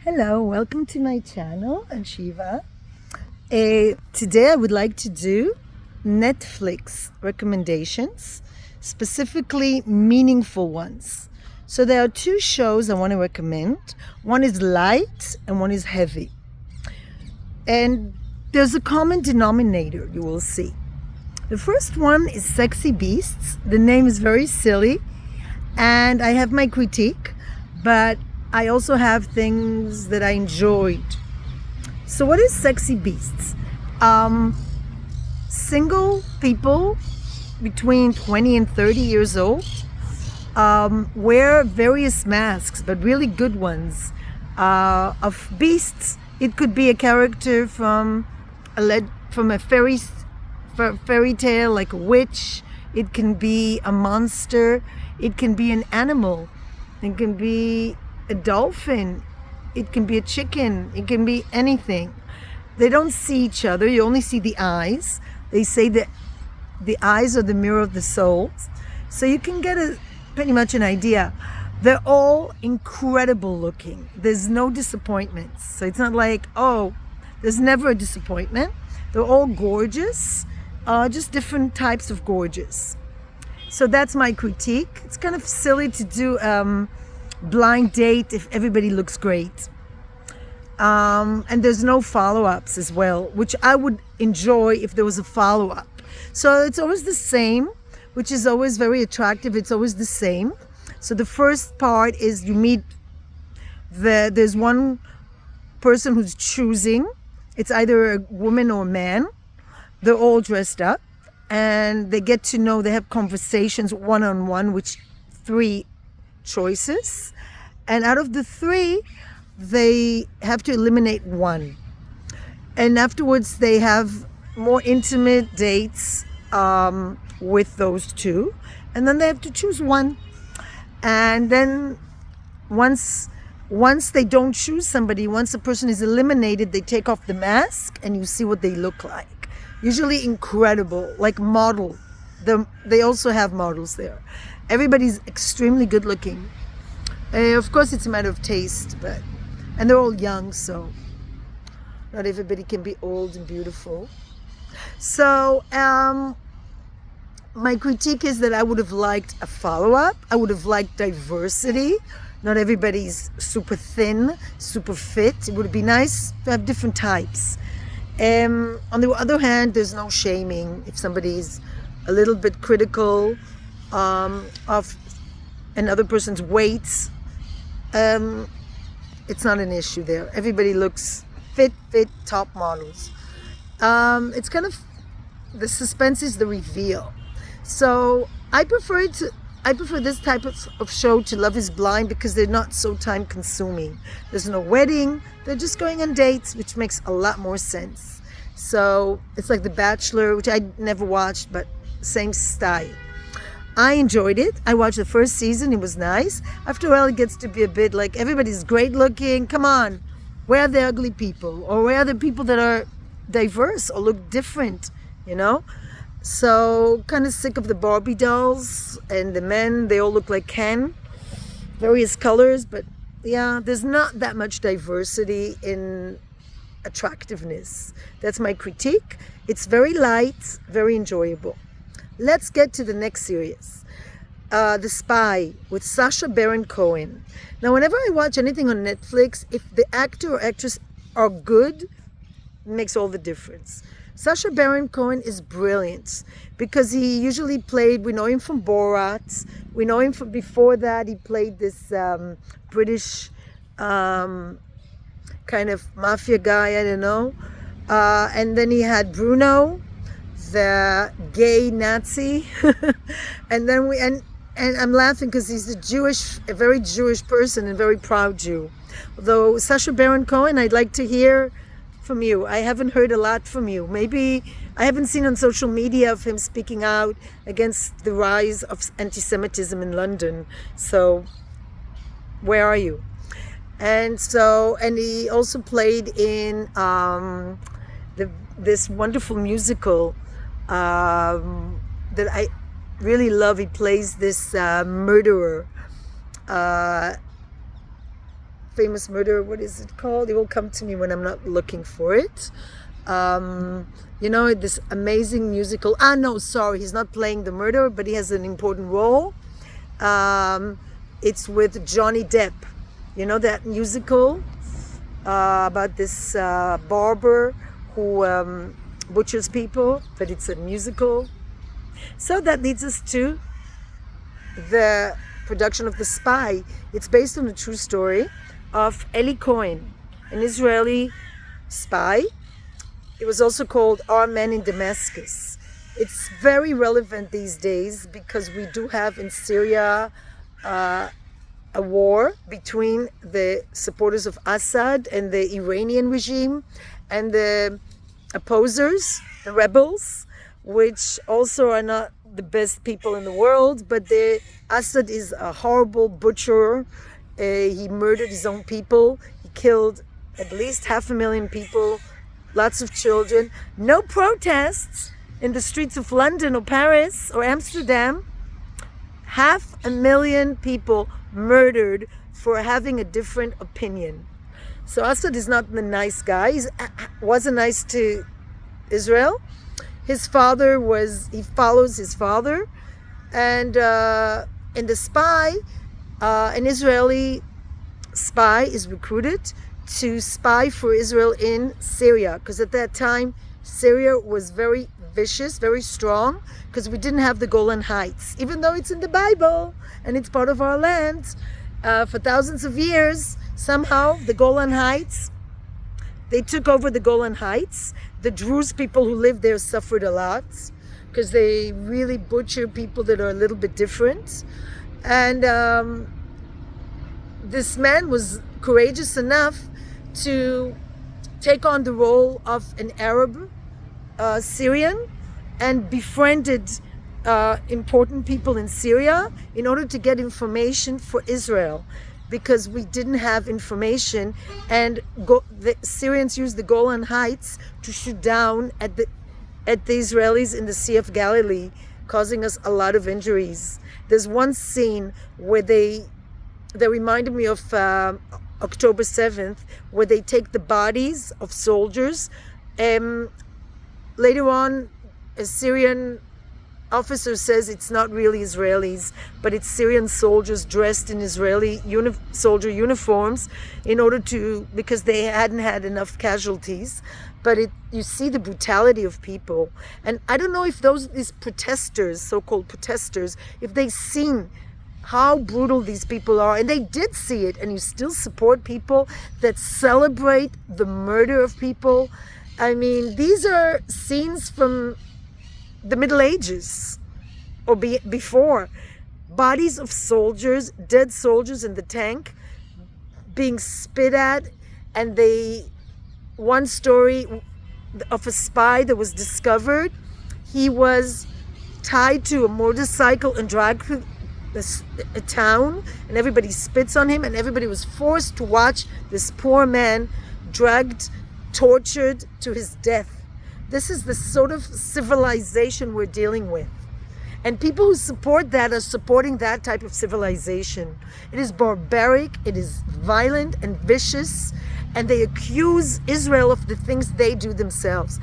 Hello, welcome to my channel. I'm Shiva. Today I would like to do Netflix recommendations, specifically meaningful ones. So there are two shows I want to recommend. One is light and one is heavy. And there's a common denominator you will see. The first one is Sexy Beasts. The name is very silly and I have my critique, but I also have things that I enjoyed. So what is Sexy Beasts? Single people between 20 and 30 years old wear various masks, but really good ones, of beasts. It could be a character from a fairy tale, like a witch. It can be a monster. It can be an animal. It can be a dolphin. It can be a chicken. It can be anything. They don't see each other. You only see the eyes. They say that the eyes are the mirror of the soul. So you can get pretty much an idea. They're all incredible looking. There's no disappointments. So it's not like, oh, there's never a disappointment. They're all gorgeous, just different types of gorgeous. So that's my critique. It's kind of silly to do blind date if everybody looks great, and there's no follow-ups as well, which I would enjoy if there was a follow-up. So it's always the same, which is always very attractive. It's always the same. So the first part is you meet there's one person who's choosing. It's either a woman or a man. They're all dressed up and they get to know, they have conversations one-on-one, which 3 choices, and out of the 3 they have to eliminate one, and afterwards they have more intimate dates with those 2, and then they have to choose one, and then once they don't choose somebody, once a person is eliminated, they take off the mask and you see what they look like. Usually incredible, like model. They also have models there. Everybody's extremely good looking. Of course, it's a matter of taste, and they're all young, so not everybody can be old and beautiful. So my critique is that I would have liked a follow-up. I would have liked diversity. Not everybody's super thin, super fit. It would be nice to have different types. On the other hand, there's no shaming if somebody's a little bit critical of another person's weight. It's not an issue there. Everybody looks fit, top models. It's kind of, the suspense is the reveal. So I prefer this type of show to Love is Blind because they're not so time consuming. There's no wedding. They're just going on dates, which makes a lot more sense. So it's like The Bachelor, which I never watched, but same style. I enjoyed it. I watched the first season. It was nice. After a while, it gets to be a bit like everybody's great looking. Come on. Where are the ugly people? Or where are the people that are diverse or look different, So kind of sick of the Barbie dolls and the men. They all look like Ken. Various colors. But yeah, there's not that much diversity in attractiveness. That's my critique. It's very light, very enjoyable. Let's get to the next series, The Spy with Sacha Baron Cohen. Now, whenever I watch anything on Netflix, if the actor or actress are good, it makes all the difference. Sacha Baron Cohen is brilliant because he usually played, we know him from Borat. We know him from before that. He played this British kind of mafia guy, I don't know. And then he had Bruno, the gay Nazi, and then and I'm laughing because he's a very Jewish person and very proud Jew. Although Sacha Baron Cohen, I'd like to hear from you. I haven't heard a lot from you. Maybe I haven't seen on social media of him speaking out against the rise of anti-Semitism in London. So where are you? And he also played in this wonderful musical that I really love. He plays this murderer, famous murder. What is it called? It will come to me when I'm not looking for it. This amazing musical. No, sorry, he's not playing the murderer, but he has an important role. It's with Johnny Depp. You know that musical about this barber who butchers people, but it's a musical. So that leads us to the production of The Spy. It's based on a true story of Eli Cohen, an Israeli spy. It was also called Our Men in Damascus. It's very relevant these days because we do have in Syria a war between the supporters of Assad and the Iranian regime and the opposers, the rebels, which also are not the best people in the world, but Assad is a horrible butcher. He murdered his own people. He killed at least 500,000 people, lots of children. No protests in the streets of London or Paris or Amsterdam. 500,000 people murdered for having a different opinion. So Assad is not the nice guy. He wasn't nice to Israel. His father he follows his father. And in The Spy, an Israeli spy is recruited to spy for Israel in Syria. Because at that time, Syria was very vicious, very strong, because we didn't have the Golan Heights. Even though it's in the Bible and it's part of our land, for thousands of years, somehow the Golan Heights, they took over the Golan Heights. The Druze people who lived there suffered a lot because they really butcher people that are a little bit different. And this man was courageous enough to take on the role of an Arab Syrian and befriended important people in Syria in order to get information for Israel, because we didn't have information, and the Syrians used the Golan Heights to shoot down at the Israelis in the Sea of Galilee, causing us a lot of injuries. There's one scene where they reminded me of October 7th, where they take the bodies of soldiers. Later on, a Syrian officer says it's not really Israelis, but it's Syrian soldiers dressed in Israeli soldier uniforms because they hadn't had enough casualties. But you see the brutality of people. And I don't know if these protesters, so-called protesters, if they've seen how brutal these people are, and they did see it, and you still support people that celebrate the murder of people. I mean, these are scenes from the Middle Ages or before. Bodies of soldiers, dead soldiers in the tank, being spit at, and one story of a spy that was discovered, he was tied to a motorcycle and dragged through a town, and everybody spits on him, and everybody was forced to watch this poor man dragged, tortured to his death. This is the sort of civilization we're dealing with. And people who support that are supporting that type of civilization. It is barbaric, it is violent and vicious, and they accuse Israel of the things they do themselves.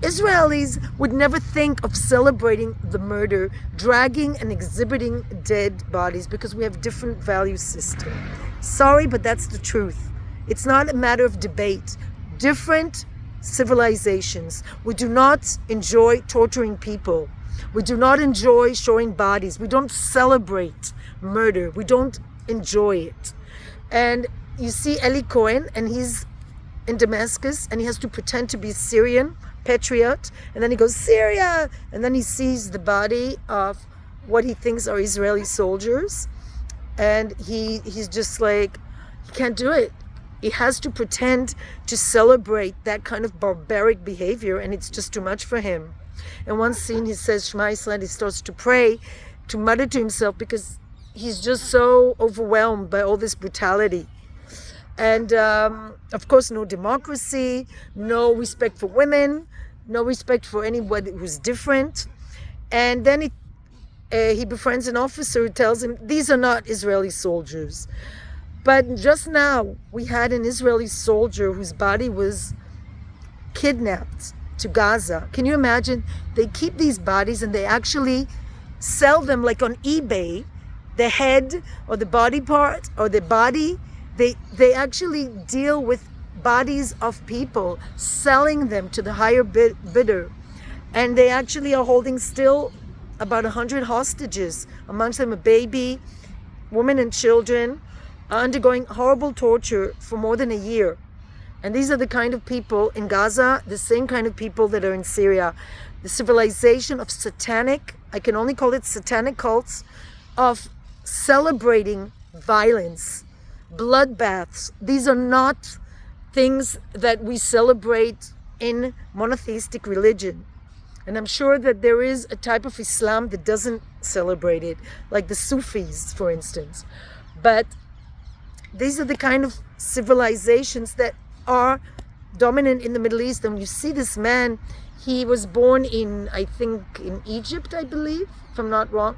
Israelis would never think of celebrating the murder, dragging and exhibiting dead bodies, because we have different value system. Sorry, but that's the truth. It's not a matter of debate. Different civilizations. We do not enjoy torturing people. We do not enjoy showing bodies. We don't celebrate murder. We don't enjoy it. And you see Eli Cohen, and he's in Damascus, and he has to pretend to be a Syrian patriot, and then he goes, Syria, and then he sees the body of what he thinks are Israeli soldiers, and he's just like, he can't do it. He has to pretend to celebrate that kind of barbaric behavior, and it's just too much for him. In one scene, he says, Shema Yisrael, he starts to pray, to mutter to himself, because he's just so overwhelmed by all this brutality. And of course, no democracy, no respect for women, no respect for anybody who's different. And then he befriends an officer who tells him, these are not Israeli soldiers. But just now, we had an Israeli soldier whose body was kidnapped to Gaza. Can you imagine? They keep these bodies and they actually sell them like on eBay, the head or the body part or the body. They actually deal with bodies of people, selling them to the higher bidder. And they actually are holding still about 100 hostages, amongst them a baby, women and children, are undergoing horrible torture for more than a year. And these are the kind of people in Gaza, the same kind of people that are in Syria. The civilization of satanic, I can only call it satanic cults, of celebrating violence, bloodbaths. These are not things that we celebrate in monotheistic religion. And I'm sure that there is a type of Islam that doesn't celebrate it, like the Sufis, for instance. But these are the kind of civilizations that are dominant in the Middle East. And you see this man, he was born in, I think, in Egypt, I believe, if I'm not wrong.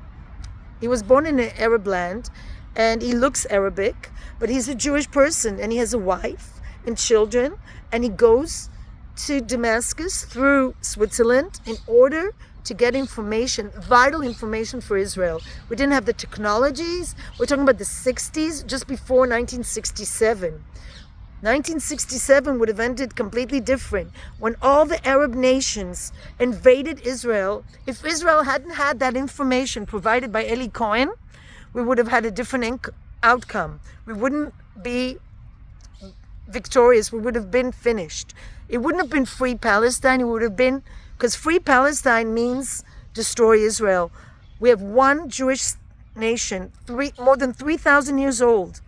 He was born in an Arab land, and he looks Arabic, but he's a Jewish person, and he has a wife and children, and he goes to Damascus through Switzerland in order to get information, vital information for Israel. We didn't have the technologies. We're talking about the 60s, just before 1967. 1967 would have ended completely different. When all the Arab nations invaded Israel, if Israel hadn't had that information provided by Eli Cohen, we would have had a different outcome. We wouldn't be victorious. We would have been finished. It wouldn't have been free Palestine. It would have been, because free Palestine means destroy Israel. We have one Jewish nation, more than 3,000 years old.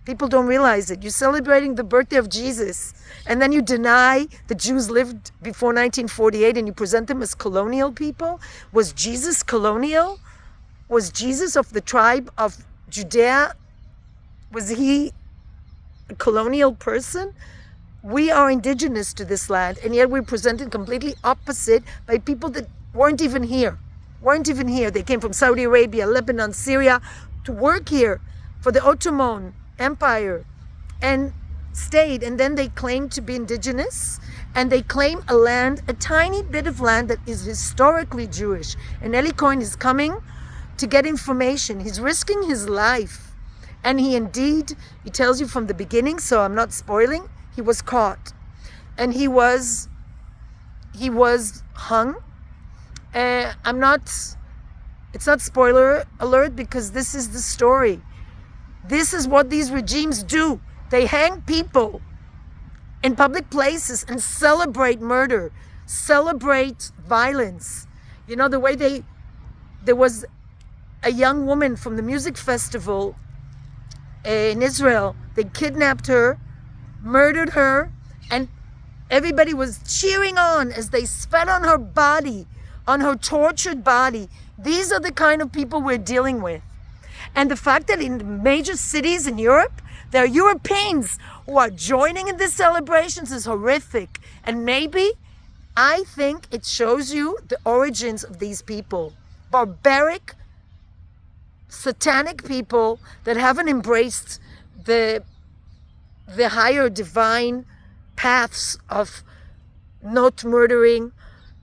People don't realize it. You're celebrating the birthday of Jesus, and then you deny the Jews lived before 1948 and you present them as colonial people. Was Jesus colonial? Was Jesus of the tribe of Judea? Was he a colonial person? We are indigenous to this land, and yet we're presented completely opposite by people that weren't even here. They came from Saudi Arabia, Lebanon, Syria to work here for the Ottoman Empire and stayed. And then they claim to be indigenous, and they claim a land, a tiny bit of land that is historically Jewish. And Eli Cohen is coming to get information. He's risking his life. And he tells you from the beginning, so I'm not spoiling, he was caught. And he was hung. It's not spoiler alert, because this is the story. This is what these regimes do. They hang people in public places and celebrate murder, celebrate violence. You know, the way there was a young woman from the music festival in Israel. They kidnapped her, murdered her, and everybody was cheering on as they spat on her body, on her tortured body. These are the kind of people we're dealing with. And the fact that in major cities in Europe, there are Europeans who are joining in these celebrations is horrific. And maybe, I think it shows you the origins of these people. Barbaric, satanic people that haven't embraced the higher divine paths of not murdering,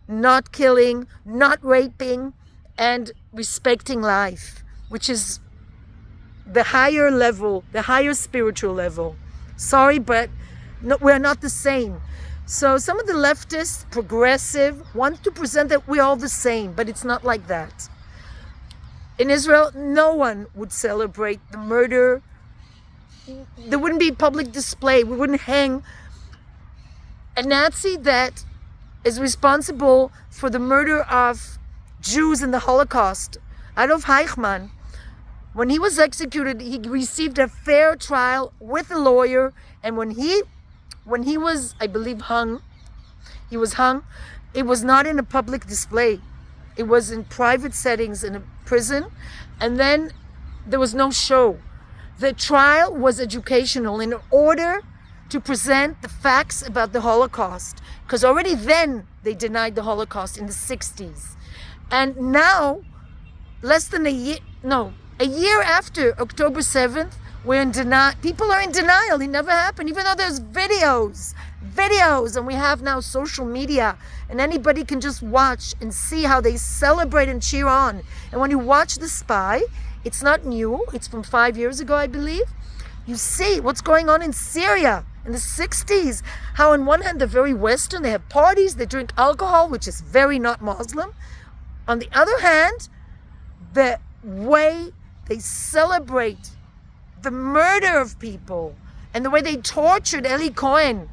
not killing, not raping, and respecting life, which is the higher level, the higher spiritual level. Sorry, but no, we're not the same. So some of the leftists, progressive, want to present that we're all the same, but it's not like that. In Israel, no one would celebrate the murder. There wouldn't be public display. We wouldn't hang a Nazi that is responsible for the murder of Jews in the Holocaust. Adolf Eichmann, when he was executed, he received a fair trial with a lawyer. And when he was, I believe, he was hung. It was not in a public display. It was in private settings in a prison. And then there was no show. The trial was educational in order to present the facts about the Holocaust. Because already then they denied the Holocaust in the 60s. And now, a year after October 7th, We're in denial. People are in denial. It never happened, even though there's videos, and we have now social media, and anybody can just watch and see how they celebrate and cheer on. And when you watch The Spy, it's not new. It's from 5 years ago, I believe. You see what's going on in Syria in the 60s. How on one hand, they're very Western. They have parties. They drink alcohol, which is very not Muslim. On the other hand, the way they celebrate the murder of people and the way they tortured Eli Cohen.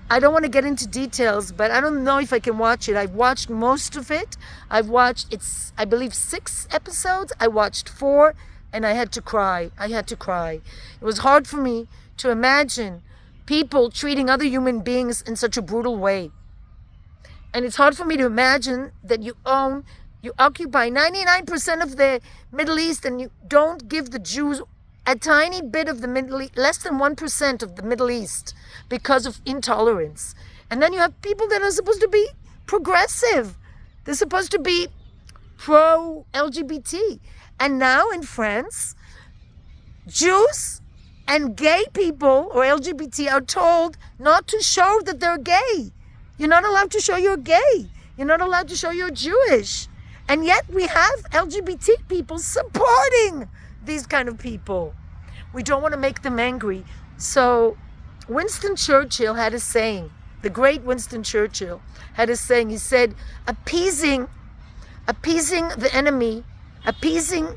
I don't want to get into details, but I don't know if I can watch it. I've watched most of it. It's, I believe, 6 episodes. I watched 4 and I had to cry. It was hard for me to imagine people treating other human beings in such a brutal way. And it's hard for me to imagine that you occupy 99% of the Middle East and you don't give the Jews a tiny bit of the Middle East, less than 1% of the Middle East because of intolerance. And then you have people that are supposed to be progressive. They're supposed to be pro-LGBT. And now in France, Jews and gay people or LGBT are told not to show that they're gay. You're not allowed to show you're gay. You're not allowed to show you're Jewish. And yet we have LGBT people supporting these kind of people. We don't want to make them angry. So Winston Churchill had a saying, the great Winston Churchill had a saying. He said, appeasing the enemy, appeasing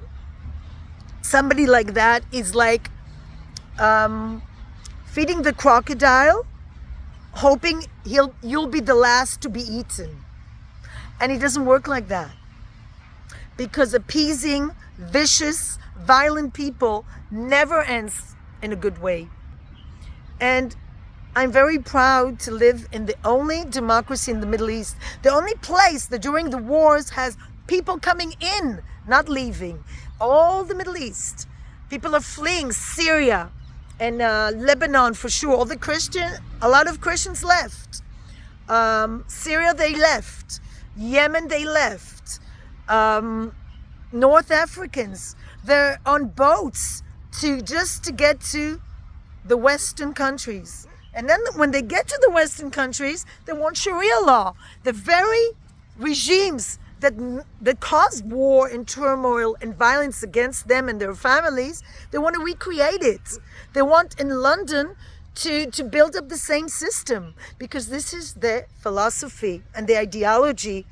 somebody like that is like feeding the crocodile, hoping you'll be the last to be eaten. And it doesn't work like that. Because appeasing vicious, violent people never ends in a good way. And I'm very proud to live in the only democracy in the Middle East, the only place that during the wars has people coming in, not leaving. All the Middle East, people are fleeing Syria and Lebanon for sure. A lot of Christians left. Syria, they left. Yemen, they left. North Africans, they're on boats to get to the Western countries. And then when they get to the Western countries, they want Sharia law. The very regimes that caused war and turmoil and violence against them and their families, they want to recreate it. They want in London to build up the same system, because this is their philosophy and the ideology